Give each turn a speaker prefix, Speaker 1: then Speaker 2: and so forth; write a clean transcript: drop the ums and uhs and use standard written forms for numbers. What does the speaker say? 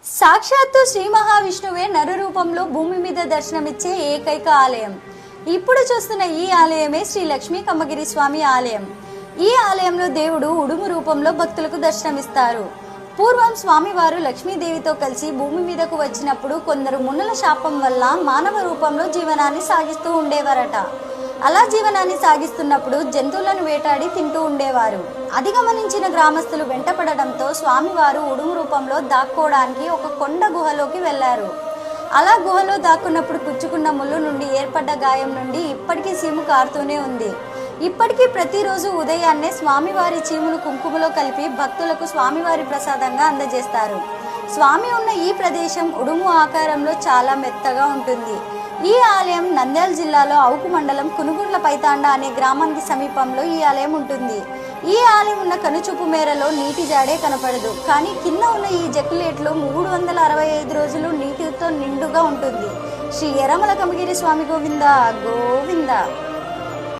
Speaker 1: సాక్షాత్తు శ్రీ మహావిష్ణువే నర రూపంలో భూమి మీద దర్శనమిచ్చే ఏకైక ఆలయం. ఇప్పుడు చూస్తున్న ఈ ఆలయమే శ్రీ లక్ష్మీ కమ్మగిరి స్వామి ఆలయం. ఈ ఆలయంలో దేవుడు ఉడుము రూపంలో భక్తులకు దర్శనమిస్తారు. పూర్వం స్వామివారు లక్ష్మీదేవితో కలిసి భూమి మీదకు వచ్చినప్పుడు కొందరు మునుల శాపం వల్ల మానవ రూపంలో జీవనాన్ని సాగిస్తూ ఉండేవారట. అలా జీవనాన్ని సాగిస్తున్నప్పుడు జంతువులను వేటాడి తింటూ ఉండేవారు. అది గమనించిన గ్రామస్తులు వెంటపడడంతో స్వామివారు ఉడుము రూపంలో దాక్కోవడానికి ఒక కొండ గుహలోకి వెళ్లారు. అలా గుహలో దాక్కున్నప్పుడు పుచ్చుకున్న ముళ్ళు నుండి ఏర్పడ్డ గాయం నుండి ఇప్పటికీ చీము కారుతూనే ఉంది. ఇప్పటికీ ప్రతిరోజు ఉదయాన్నే స్వామివారి చీమును కుంకుమలో కలిపి భక్తులకు స్వామివారి ప్రసాదంగా అందజేస్తారు. స్వామి ఉన్న ఈ ప్రదేశం ఉడుము ఆకారంలో చాలా మెత్తగా ఉంటుంది. ఈ ఆలయం నంద్యాల జిల్లాలో అవుకు మండలం కునుగుండ్ల పైతాండ అనే గ్రామానికి సమీపంలో ఈ ఆలయం ఉంటుంది. ఈ ఆలయం ఉన్న కనుచూపు మేరలో నీటి జాడే కనపడదు. కానీ కింద ఉన్న ఈ జక్కులేట్లు 365 రోజులు నీటితో నిండుగా ఉంటుంది. శ్రీ ఎర్రమల కమ్మగిరి స్వామి గోవింద గోవింద.